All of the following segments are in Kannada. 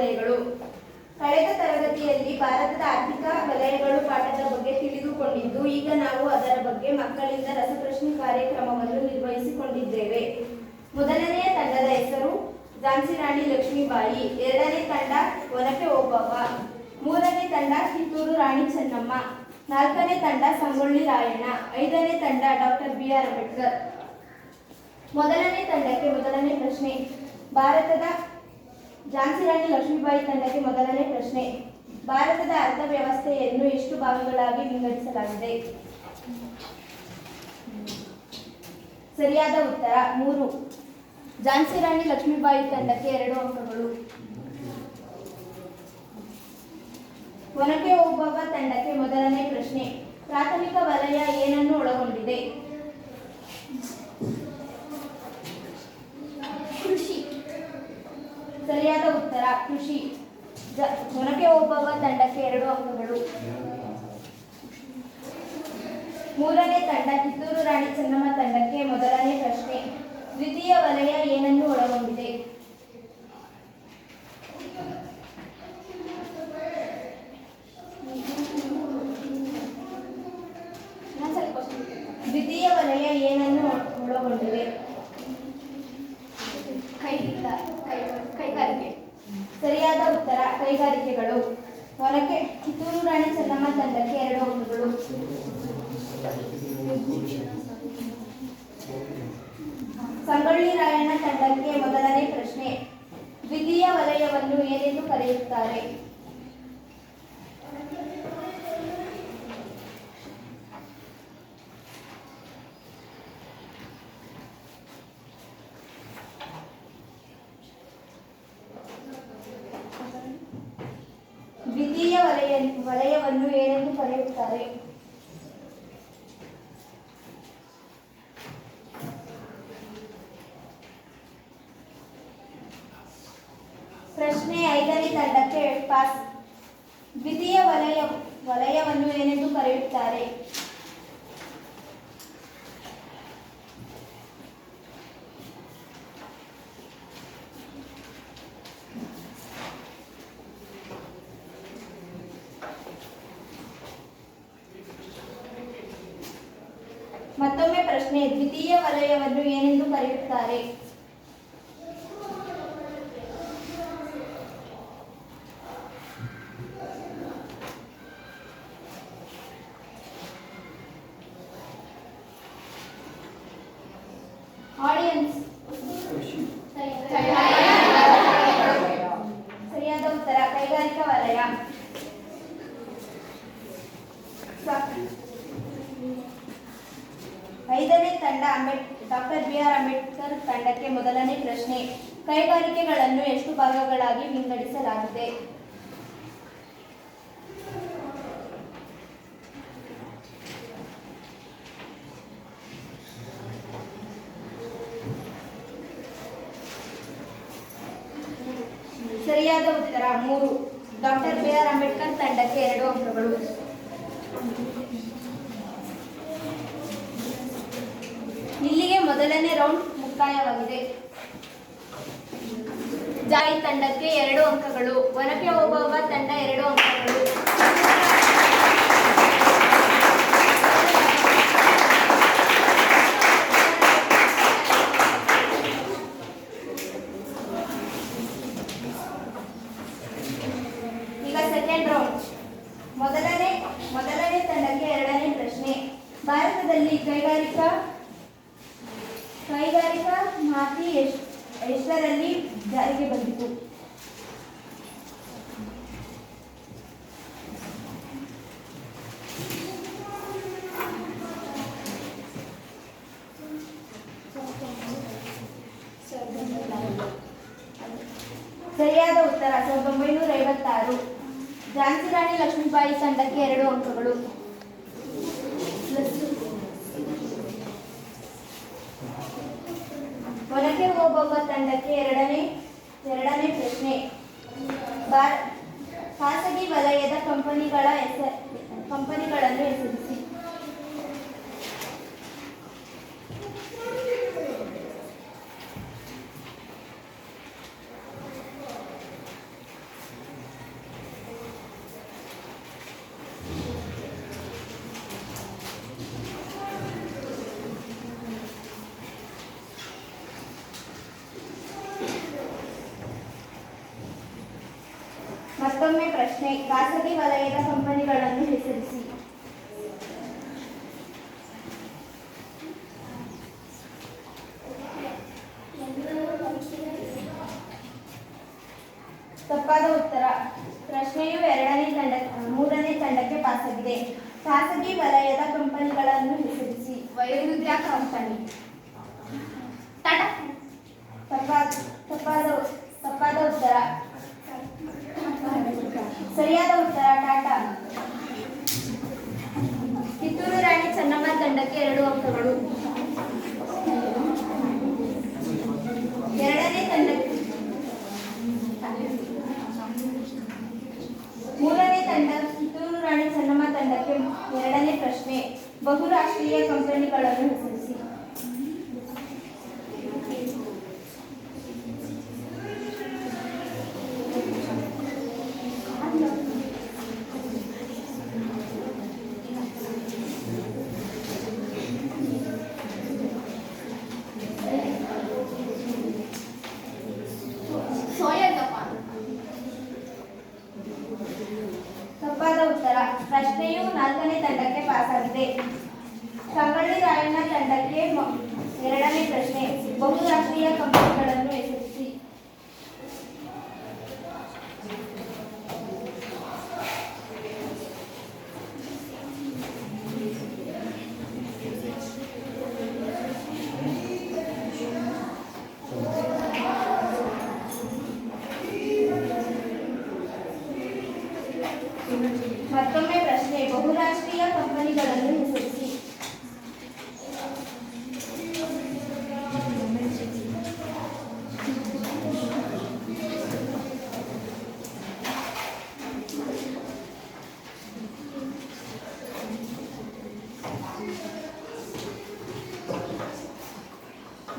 ಶುಭೋದಯಗಳು. ಕಳೆದ ತರಗತಿಯಲ್ಲಿ ಭಾರತದ ಆರ್ಥಿಕ ವಲಯಗಳು ಪಾಠದ ಬಗ್ಗೆ ತಿಳಿದುಕೊಂಡಿದ್ದು, ಈಗ ನಾವು ಅದರ ಬಗ್ಗೆ ಮಕ್ಕಳಿಂದ ರಸಪ್ರಶ್ನೆ ಕಾರ್ಯಕ್ರಮವನ್ನು ನಿರ್ವಹಿಸಿಕೊಂಡಿದ್ದೇವೆ. ಮೊದಲನೆಯ ತಂಡದ ಹೆಸರು ಝಾನ್ಸಿ ರಾಣಿ ಲಕ್ಷ್ಮೀಬಾಯಿ, ಎರಡನೇ ತಂಡ ಒನಕೆ ಓಬವ್ವ, ಮೂರನೇ ತಂಡ ಕಿತ್ತೂರು ರಾಣಿ ಚೆನ್ನಮ್ಮ, ನಾಲ್ಕನೇ ತಂಡ ಸಂಗೊಳ್ಳಿ ರಾಯಣ್ಣ, ಐದನೇ ತಂಡ ಡಾಕ್ಟರ್ ಬಿ.ಆರ್. ಅಂಬೇಡ್ಕರ್. ಮೊದಲನೇ ತಂಡಕ್ಕೆ ಮೊದಲನೇ ಪ್ರಶ್ನೆ. ಭಾರತದ ಝಾನ್ಸಿ ರಾಣಿ ಲಕ್ಷ್ಮೀಬಾಯಿ ತಂಡಕ್ಕೆ ಮೊದಲನೇ ಪ್ರಶ್ನೆ. ಭಾರತದ ಅರ್ಥವ್ಯವಸ್ಥೆಯನ್ನು ಎಷ್ಟು ಭಾಗಗಳಾಗಿ ವಿಂಗಡಿಸಲಾಗಿದೆ? ಸರಿಯಾದ ಉತ್ತರ 3. ಝಾನ್ಸಿ ರಾಣಿ ಲಕ್ಷ್ಮೀಬಾಯಿ ತಂಡಕ್ಕೆ 2 ಅಂಕಗಳು. ಒನಕೆ ಓಬವ್ವ ತಂಡಕ್ಕೆ ಮೊದಲನೇ ಪ್ರಶ್ನೆ. ಪ್ರಾಥಮಿಕ ವಲಯ ಏನನ್ನು ಒಳಗೊಂಡಿದೆ? ಕೃಷಿ. ಸರಿಯಾದ ಉತ್ತರ ಕೃಷಿ. ಒನಕೆ ಓಬವ್ವ ತಂಡಕ್ಕೆ 2 ಅಂಕಗಳು. ಮೂರನೇ ತಂಡ ಕಿತ್ತೂರು ರಾಣಿ ಚೆನ್ನಮ್ಮ ತಂಡಕ್ಕೆ ಮೊದಲನೇ ಪ್ರಶ್ನೆ. ದ್ವಿತೀಯ ವಲಯ ಏನನ್ನು ಒಳಗೊಂಡಿದೆ? ದ್ವಿತೀಯ ವಲಯ ಏನನ್ನು ಒಳಗೊಂಡಿದೆ? ಕೈಗಾರಿಕೆ. ಸರಿಯಾದ ಉತ್ತರ ಕೈಗಾರಿಕೆಗಳು. ಕಿತ್ತೂರು ರಾಣಿ ಚೆನ್ನಮ್ಮ ತಂಡಕ್ಕೆ 2 ಅಂಕಗಳು. ಸಂಗೊಳ್ಳಿ ರಾಯಣ್ಣ ತಂಡಕ್ಕೆ ಮೊದಲನೇ ಪ್ರಶ್ನೆ. ದ್ವಿತೀಯ ವಲಯವನ್ನು ಏನೆಂದು ಕರೆಯುತ್ತಾರೆ? ದ್ವಿತೀಯ ವಲಯವನ್ನು ಏನೆಂದು ಕರೆಯುತ್ತಾರೆ? ಪ್ರಶ್ನೆ 5ನೇ ತಂಡಕ್ಕೆ ಪಾಸ್. ದ್ವಿತೀಯ ವಲಯವನ್ನು ಏನೆಂದು ಕರೆಯುತ್ತಾರೆ? ಮತ್ತೊಮ್ಮೆ ಪ್ರಶ್ನೆ. ದ್ವಿತೀಯ ವಲಯವನ್ನು ಏನೆಂದು ಕರೆಯುತ್ತಾರೆ? ಆಡಿಯನ್ಸ್. ಸರಿಯಾದ ಉತ್ತರ ಕೈಗಾರಿಕಾ ವಲಯ. ಐದನೇ ತಂಡ ಡಾಕ್ಟರ್ ಬಿ.ಆರ್. ಅಂಬೇಡ್ಕರ್ ತಂಡಕ್ಕೆ ಮೊದಲನೇ ಪ್ರಶ್ನೆ. ಕೈಗಾರಿಕೆಗಳನ್ನು ಎಷ್ಟು ಭಾಗಗಳಾಗಿ ವಿಂಗಡಿಸಲಾಗಿದೆ? ಸರಿಯಾದ ಉತ್ತರ 3. Doctor B R. ಅಂಬೇಡ್ಕರ್ ತಂಡಕ್ಕೆ 2 ಅಂಕಗಳು. ಇಲ್ಲಿಗೆ ಮೊದಲನೇ ರೌಂಡ್ ಮುಕ್ತಾಯವಾಗಿದೆ. ಜಾಯಿ ತಂಡಕ್ಕೆ 2 ಅಂಕಗಳು. ಒನಕೆ ಓಬವ್ವ ತಂಡ 2 ಅಂಕಗಳು. ಈಗ ಸೆಕೆಂಡ್ ರೌಂಡ್. ಮೊದಲನೇ ತಂಡಕ್ಕೆ 2ನೇ ಪ್ರಶ್ನೆ. ಭಾರತದಲ್ಲಿ ಕೈಗಾರಿಕಾ ಮಾತಿ ಎಷ್ಟರಲ್ಲಿ ಜಾರಿಗೆ ಬಂದಿತು? ಸರಿಯಾದ ಉತ್ತರ 1956. ಝಾನ್ಸಿ ರಾಣಿ ಲಕ್ಷ್ಮೀಬಾಯಿ ತಂಡಕ್ಕೆ 2 ಅಂಕಗಳು. ಒನಕೆ ಓಬವ್ವ ತಂಡಕ್ಕೆ ಎರಡನೇ ಪ್ರಶ್ನೆ. ಖಾಸಗಿ ವಲಯದ ಕಂಪನಿಗಳನ್ನು ಹೆಸರಿಸಿ. ಮತ್ತೊಮ್ಮೆ ಪ್ರಶ್ನೆ, ಖಾಸಗಿ ವಲಯದ ಕಂಪನಿಗಳನ್ನು ಹೆಸರಿಸಿ. ತಪ್ಪಾದ ಉತ್ತರ. ಪ್ರಶ್ನೆಯು ಮೂರನೇ ತಂಡಕ್ಕೆ ಪಾಸಾಗಿದೆ. ಖಾಸಗಿ ವಲಯದ ಕಂಪನಿಗಳನ್ನು ಹೆಸರಿಸಿ. ವೈರುಧ್ಯ ಕಂಪನಿ. ಟಾಟಾ. ತಪ್ಪಾದ ಉತ್ತರ. ಸರಿಯಾದ ಉತ್ತರ ಟಾಟಾ. ಕಿತ್ತೂರು ರಾಣಿ ಚೆನ್ನಮ್ಮ ತಂಡಕ್ಕೆ 2 ಅಂಕಗಳು. ಮೂರನೇ ತಂಡ ಕಿತ್ತೂರು ರಾಣಿ ಚೆನ್ನಮ್ಮ ತಂಡಕ್ಕೆ 2ನೇ ಪ್ರಶ್ನೆ, ಬಹುರಾಷ್ಟ್ರೀಯ ಕಂಪನಿಗಳನ್ನು ಹೆಸರಿಸಿ. ತಪ್ಪಾದ ಉತ್ತರ. ಪ್ರಶ್ನೆಯು 4ನೇ ತಂಡಕ್ಕೆ ಪಾಸಾಗಿದೆ. ಸಂಗೊಳ್ಳಿ ರಾಯಣ್ಣ ತಂಡಕ್ಕೆ 2ನೇ ಪ್ರಶ್ನೆ, ಬಹುರಾಷ್ಟ್ರೀಯ ಕಂಪನಿಗಳನ್ನು ಹೆಸರಿಸಿ. ಮತ್ತೊಮ್ಮೆ ಪ್ರಶ್ನೆ, ಬಹುರಾಷ್ಟ್ರೀಯ ಕಂಪನಿಗಳನ್ನು ಹೆಸರಿಸಿ.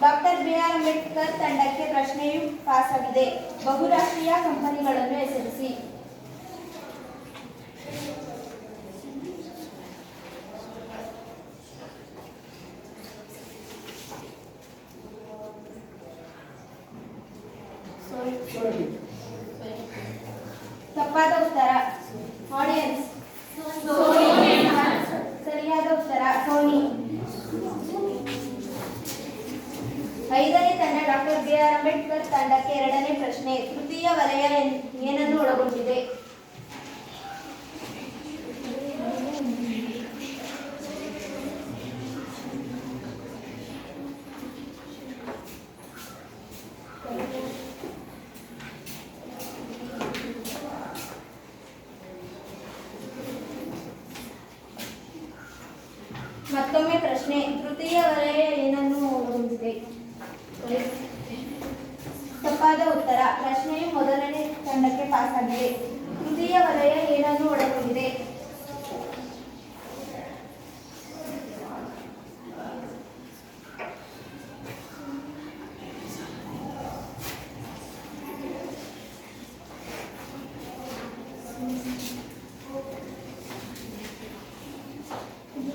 Doctor B R. ಅಂಬೇಡ್ಕರ್ ತಂಡಕ್ಕೆ ಪ್ರಶ್ನೆಯು ಪಾಸಾಗಿದೆ. ಬಹುರಾಷ್ಟ್ರೀಯ ಕಂಪನಿಗಳನ್ನು ಹೆಸರಿಸಿ. ತಪ್ಪಾದ ಉತ್ತರ. ಆಡಿಯನ್ಸ್. ಸರಿಯಾದ ಉತ್ತರ ಸೋನಿ. 5ನೇ ತಂಡ ಡಾಕ್ಟರ್ ಬಿ.ಆರ್. ಅಂಬೇಡ್ಕರ್ ತಂಡಕ್ಕೆ 2ನೇ ಪ್ರಶ್ನೆ, ತೃತೀಯ ವಲಯ ಏನನ್ನು ಒಳಗೊಂಡಿದೆ? ಮತ್ತೊಮ್ಮೆ ಪ್ರಶ್ನೆ, ತೃತೀಯ ವಲಯ ಏನನ್ನು ಒಳಗೊಂಡಿದೆ? ತಪ್ಪಾದ ಉತ್ತರ. ಪ್ರಶ್ನೆಯು 1ನೇ ತಂಡಕ್ಕೆ ಪಾಸಾಗಿದೆ. ತೃತೀಯ ವಲಯ ಏನನ್ನು ಒಳಗೊಂಡಿದೆ?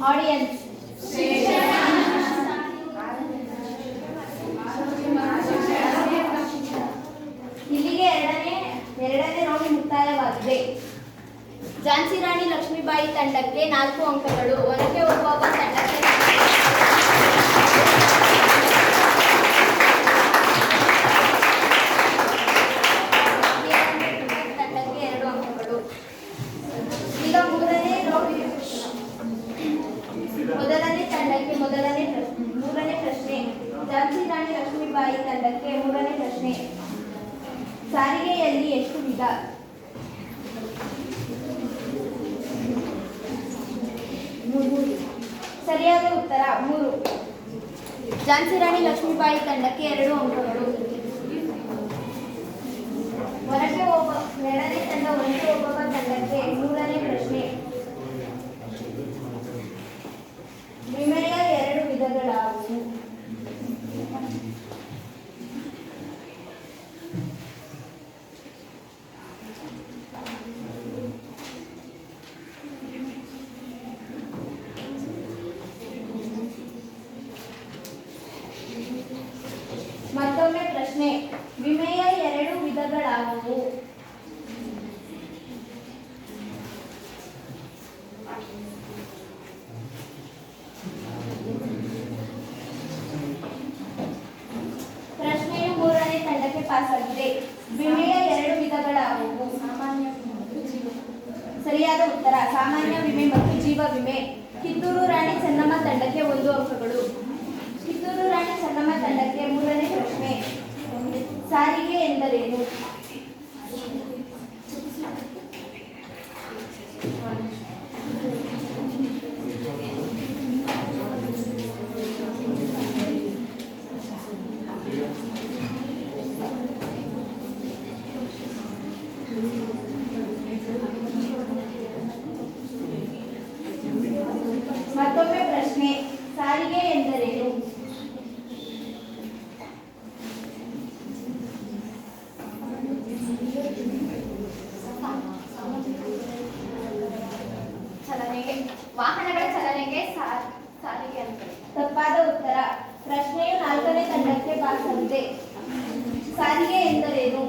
ಆಡಿಯನ್ಸ್. ಇಲ್ಲಿಗೆ ಎರಡನೇ ರೌಂಡ್ ಮುಕ್ತಾಯವಾಗಿದೆ. ಝಾನ್ಸಿ ರಾಣಿ ಲಕ್ಷ್ಮೀಬಾಯಿ ತಂಡಕ್ಕೆ 4 ಅಂಕಗಳು, ಒನಕೆ ಓಬವ್ವ ತಂಡಕ್ಕೆ ತಂಡಕ್ಕೆ 2 ಅಂಕಗಳು. ಈಗ ಮೂರನೇ ತಂಡಕ್ಕೆ ಮೂರನೇ ಪ್ರಶ್ನೆ, ಝಾನ್ಸಿ ರಾಣಿ ಲಕ್ಷ್ಮೀಬಾಯಿ ತಂಡಕ್ಕೆ 3ನೇ ಪ್ರಶ್ನೆ, ಸಾರಿಗೆಯಲ್ಲಿ ಎಷ್ಟು ವಿಧ? ಸರಿಯಾದ ಉತ್ತರ 3. ಝಾನ್ಸಿ ರಾಣಿ ಲಕ್ಷ್ಮೀಬಾಯಿ ತಂಡಕ್ಕೆ 2 ಅಂಕಗಳು. ಎರಡನೇ ತಂಡ ಒನಕೆ ಓಬವ್ವ ತಂಡಕ್ಕೆ 3ನೇ ಪ್ರಶ್ನೆ, ವಿಮೆಯ 2 ವಿಧಗಳಾವುವು? ಮತ್ತೊಮ್ಮೆ ಪ್ರಶ್ನೆ, ವಿಮೆಯ 2 ವಿಧಗಳಾವುವು? ಸರಿಯಾದ ಉತ್ತರ ಸಾಮಾನ್ಯ ವಿಮೆ ಮತ್ತು ಜೀವ ವಿಮೆ. ಕಿತ್ತೂರು ರಾಣಿ ಚೆನ್ನಮ್ಮ ತಂಡಕ್ಕೆ 1 ಅಂಕಗಳು. ಕಿತ್ತೂರು ರಾಣಿ ಚೆನ್ನಮ್ಮ ತಂಡಕ್ಕೆ 3ನೇ ಪ್ರಶ್ನೆ. ಸಾರಿಗೆ ಎಂದರೇನು? ಮತ್ತೊಮ್ಮೆ ಪ್ರಶ್ನೆ, ಸಾರಿಗೆ ಎಂದರೇನು? ವಾಹನಗಳ ಚಲನೆಗೆ ಸಾರಿಗೆ ಅಂತಾರೆ. ತಪ್ಪಾದ ಉತ್ತರ. ಪ್ರಶ್ನೆಯು 4ನೇ ತಂಡಕ್ಕೆ ಪಾಸ್ ಆಗಿದೆ. ಸಾರಿಗೆ ಎಂದರೇನು?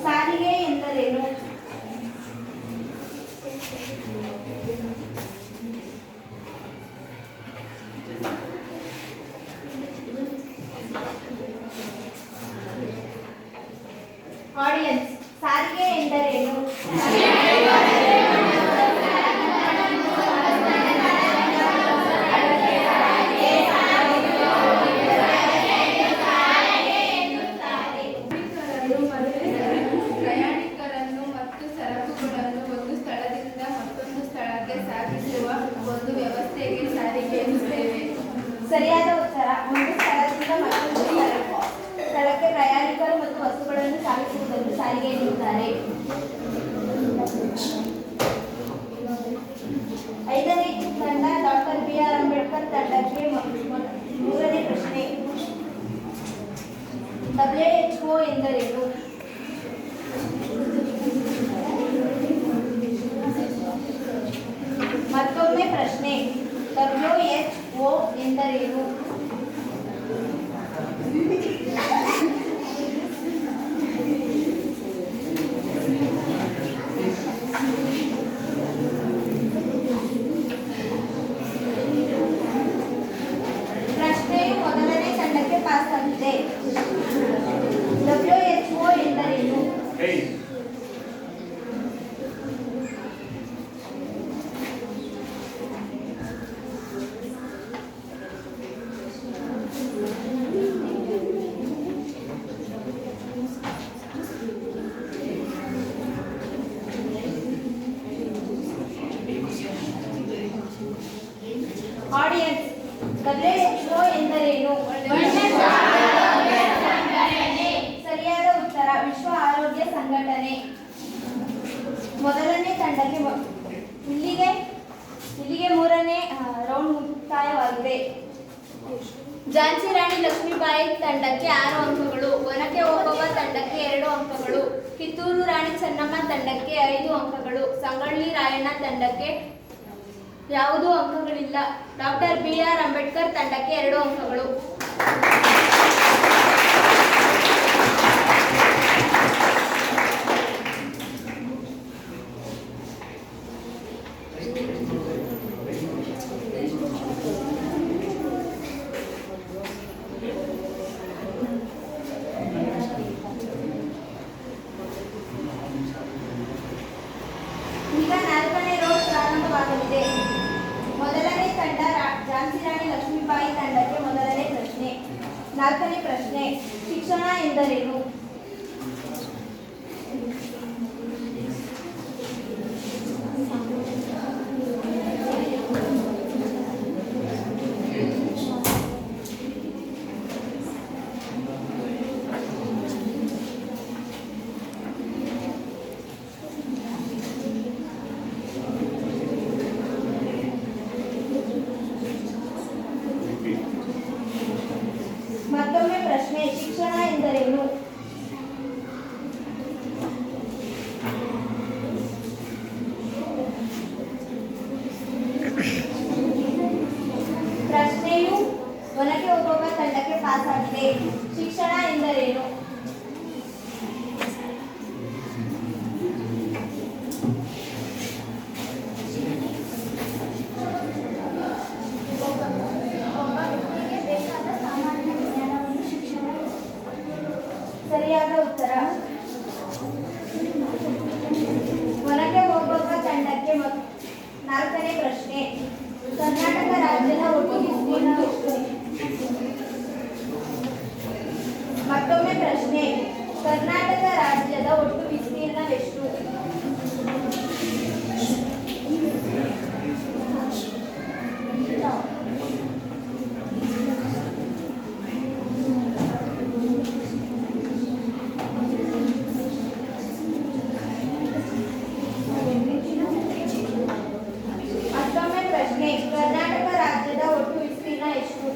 ಸಾರಿಗೆ ಎಂದರೇನು? ಆಡಿಯನ್ಸ್, ಸಾರಿಗೆ ಎಂದರೇನು? ಪ್ರಯಾಣಿಕರನ್ನು ಮತ್ತು ಸರಕುಗಳನ್ನು ಒಂದು ಸ್ಥಳದಿಂದ ಮತ್ತೊಂದು ಸ್ಥಳಕ್ಕೆ ಸಾಗಿಸುವ ಒಂದು ವ್ಯವಸ್ಥೆಗೆ ಸಾರಿಗೆ ಎನ್ನುತ್ತೇವೆ. ಸರಿಯಾದ ಉತ್ತರ. ಒಂದು ಸ್ಥಳದಿಂದ ಮತ್ತೊಂದು ಸ್ಥಳಕ್ಕೆ ಪ್ರಯಾಣಿಕರು ಮತ್ತು ವಸ್ತುಗಳನ್ನು ಸಾಗಿಸುವುದನ್ನು ಸಾರಿಗೆ ಎನ್ನುತ್ತಾರೆ. 5ನೇ ತಂಡ ಡಾಕ್ಟರ್ BR ಅಂಬೇಡ್ಕರ್ ತಂಡಕ್ಕೆ 3ನೇ ಪ್ರಶ್ನೆ. WHO ಎಂದರೇನು? ಮತ್ತೊಮ್ಮೆ ಪ್ರಶ್ನೆ, WHO ಎಂದರೇನು? ಪ್ರಶ್ನೆಯು 1ನೇ ತಂಡಕ್ಕೆ ಪಾಸ್ ಆಗಿದೆ. WHO ಎಂದರೇನು? ಆಡಿಯನ್ಸ್, WHO ಎಂದರೇನು? ಸರಿಯಾದ ಉತ್ತರ ವಿಶ್ವ ಆರೋಗ್ಯ ಸಂಘಟನೆ. 1ನೇ ತಂಡಕ್ಕೆ ಇಲ್ಲಿಗೆ 3ನೇ ರೌಂಡ್ ಮುಕ್ತಾಯವಾಗಿದೆ. ಝಾನ್ಸಿ ರಾಣಿ ಲಕ್ಷ್ಮೀಬಾಯಿ ತಂಡಕ್ಕೆ 6 ಅಂಕಗಳು. ಒನಕೆ ಓಬವ್ವ ತಂಡಕ್ಕೆ 2 ಅಂಕಗಳು. ಕಿತ್ತೂರು ರಾಣಿ ಚೆನ್ನಮ್ಮ ತಂಡಕ್ಕೆ 5 ಅಂಕಗಳು. ಸಂಗೊಳ್ಳಿ ರಾಯಣ್ಣ ತಂಡಕ್ಕೆ ಯಾವುದೂ ಅಂಕಗಳಿಲ್ಲ. ಡಾಕ್ಟರ್ BR ಅಂಬೇಡ್ಕರ್ ತಂಡಕ್ಕೆ 2 ಅಂಕಗಳು. ಈಗ 4ನೇ ರೌಂಡ್ ಪ್ರಾರಂಭವಾಗಲಿದೆ. 1ನೇ ತಂಡ ಝಾನ್ಸಿ ರಾಣಿ ಲಕ್ಷ್ಮೀಬಾಯಿ ತಂಡಕ್ಕೆ 1ನೇ ಪ್ರಶ್ನೆ. 4ನೇ ಪ್ರಶ್ನೆ, ಶಿಕ್ಷಣ ಎಂದರೇನು? ಮತ್ತೊಮ್ಮೆ ಪ್ರಶ್ನೆ, ಶಿಕ್ಷಣ ಎಂದರೇನು? ಪ್ರಶ್ನೆಯು ಒನಕೆ ಓಬವ್ವ ತಂಡಕ್ಕೆ ಪಾಸ್ ಆಗಿದೆ. ಶಿಕ್ಷಣ ಎಂದರೇನು? ಸರಿಯಾದ ಉತ್ತರ. ಹೊರಗೆ ಹೋಗುವ ತಂಡಕ್ಕೆ ನಾಲ್ಕನೇ ಪ್ರಶ್ನೆ. ಕರ್ನಾಟಕ ರಾಜ್ಯದ ಒಟ್ಟು ವಿಸ್ತೀರ್ಣ ಎಷ್ಟು? ಮತ್ತೊಮ್ಮೆ ಪ್ರಶ್ನೆ. ಕರ್ನಾಟಕ ರಾಜ್ಯದ ಒಟ್ಟು ವಿಸ್ತೀರ್ಣವೆಷ್ಟು? ಮತ್ತೊಮ್ಮೆ ಪ್ರಶ್ನೆ. ಕರ್ನಾಟಕ ರಾಜ್ಯದ ಒಟ್ಟು ವಿಸ್ತೀರ್ಣ ಎಷ್ಟು?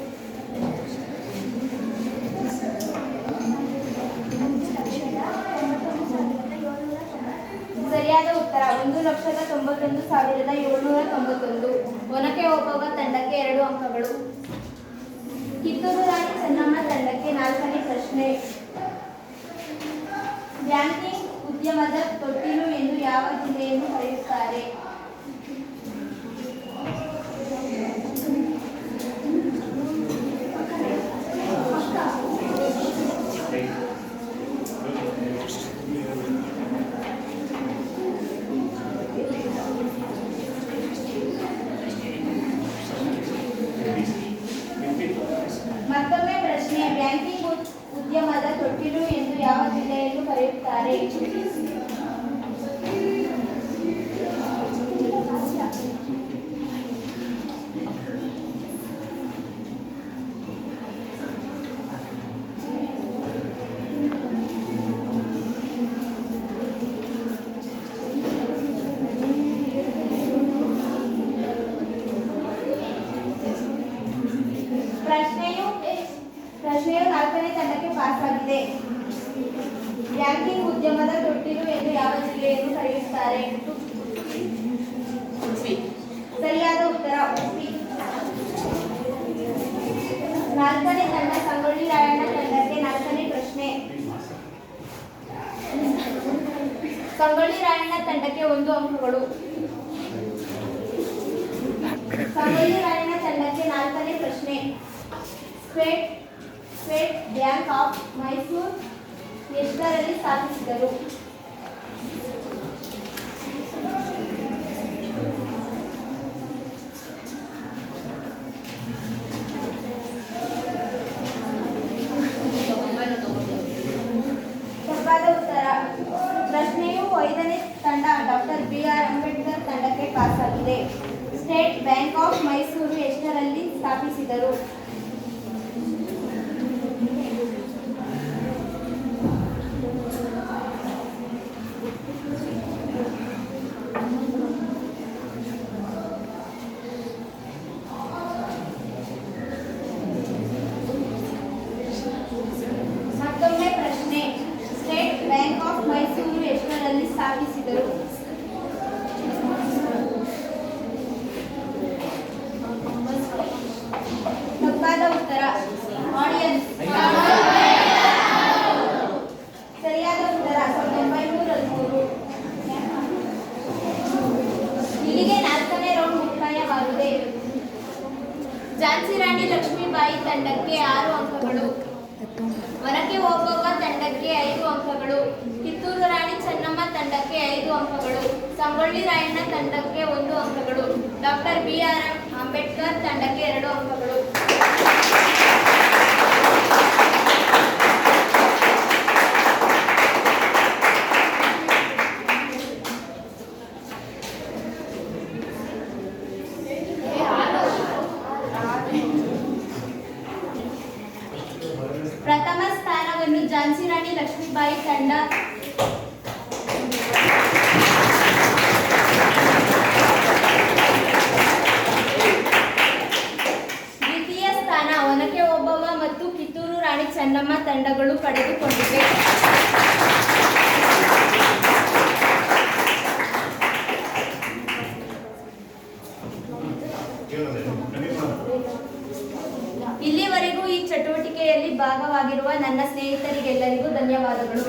ಸರಿಯಾದ ಉತ್ತರ 1,91,791. ಒನಕೆ ಓಬವ್ವ ತಂಡಕ್ಕೆ 2 ಅಂಕಗಳು. ಕಿತ್ತೂರು ರಾಣಿ ಚೆನ್ನಮ್ಮ ತಂಡಕ್ಕೆ ನಾಲ್ಕನೇ ಪ್ರಶ್ನೆ. ಬ್ಯಾಂಕಿಂಗ್ ಉದ್ಯಮದ ತೊಟ್ಟಿಲು ಎಂದು ಯಾವ ಜಿಲ್ಲೆಯನ್ನು ಕರೆಯುತ್ತಾರೆ? ಮತ್ತೊಮ್ಮೆ ಪ್ರಶ್ನೆ. ಬ್ಯಾಂಕಿಂಗ್ ಉದ್ಯಮದ ತೊಟ್ಟಿಲು ಎಂದು ಯಾವ ಜಿಲ್ಲೆಯನ್ನು ಕರೆಯುತ್ತಾರೆ? ಪ್ರಶ್ನೆಯು 4ನೇ ತಂಡಕ್ಕೆ ಪಾಸ್ ಆಗಿದೆ. ಬ್ಯಾಂಕಿಂಗ್ ಉದ್ಯಮದ ತೊಟ್ಟಿಲು ಎಂದು ಯಾವ ಜಿಲ್ಲೆಯನ್ನು ಕರೆಯುತ್ತಾರೆ? ಸರಿಯಾದ ಉತ್ತರ ಉಡುಪಿ. 4ನೇ ತಂಡ ಸಂಗೊಳ್ಳಿ ರಾಯಣ್ಣ ತಂಡಕ್ಕೆ 4ನೇ ಪ್ರಶ್ನೆ. ಸಂಗೊಳ್ಳಿ ರಾಯಣ್ಣ ತಂಡಕ್ಕೆ 1 ಅಂಕಗಳು. ಸಂಗೊಳ್ಳಿ ರಾಯಣ್ಣ ತಂಡಕ್ಕೆ 4ನೇ ಪ್ರಶ್ನೆ. ಸ್ಟೇಟ್ ಬ್ಯಾಂಕ್ ಆಫ್ ಮೈಸೂರು ಎಷ್ಟರಲ್ಲಿ ಸ್ಥಾಪಿಸಿದರು? ತಪ್ಪಾದ ಉತ್ತರ. ಪ್ರಶ್ನೆಯು 5ನೇ ತಂಡ ಡಾಕ್ಟರ್ BR ಅಂಬೇಡ್ಕರ್ ತಂಡಕ್ಕೆ ಪಾಸ್ ಆಗಿದೆ. ಸ್ಟೇಟ್ ಬ್ಯಾಂಕ್ ಆಫ್ ಮೈಸೂರು ಎಷ್ಟರಲ್ಲಿ ಸ್ಥಾಪಿಸಿದರು? ಮತ್ತೊಮ್ಮೆ ಪ್ರಶ್ನೆ. ಸ್ಟೇಟ್ ಬ್ಯಾಂಕ್ ಆಫ್ ಮೈಸೂರು ಎಷ್ಟರಲ್ಲಿ ಸ್ಥಾಪಿಸಿದರು? ತಪ್ಪಾದ ಉತ್ತರ. ಆಡಿಯನ್ಸ್. ಸರಿಯಾದ ಉತ್ತರ 1913. ಇಲ್ಲಿಗೆ 4ನೇ ರೌಂಡ್ ಮುಕ್ತಾಯವಾಗಿದೆ. ಝಾನ್ಸಿ ರಾಣಿ ಲಕ್ಷ್ಮೀಬಾಯಿ ತಂಡಕ್ಕೆ 6 ಅಂಕಗಳು. ಒನಕೆ ಓಬವ್ವ ತಂಡಕ್ಕೆ 5 ಅಂಕಗಳು. ಕಿತ್ತೂರು ರಾಣಿ ಚೆನ್ನಮ್ಮ ತಂಡಕ್ಕೆ 5 ಅಂಕಗಳು. ಸಂಗೊಳ್ಳಿ ರಾಯಣ್ಣ ತಂಡಕ್ಕೆ 1 ಅಂಕಗಳು. ಡಾಕ್ಟರ್ BR ಅಂಬೇಡ್ಕರ್ ತಂಡಕ್ಕೆ 2 ಅಂಕಗಳು. ಪ್ರಥಮ ಸ್ಥಾನವನ್ನು ಝಾನ್ಸಿ ರಾಣಿ ಲಕ್ಷ್ಮೀಬಾಯಿ ತಂಡ, ದ್ವಿತೀಯ ಸ್ಥಾನ ಒನಕೆ ಓಬವ್ವ ಮತ್ತು ಕಿತ್ತೂರು ರಾಣಿ ಚೆನ್ನಮ್ಮ ತಂಡಗಳು ಪಡೆದುಕೊಂಡಿವೆ. ಇಲ್ಲಿವರೆಗೂ ಈ ಚಟುವಟಿಕೆಯಲ್ಲಿ ಭಾಗವಾಗಿರುವ ನನ್ನ ಸ್ನೇಹಿತರಿಗೆಲ್ಲರಿಗೂ ಧನ್ಯವಾದಗಳು.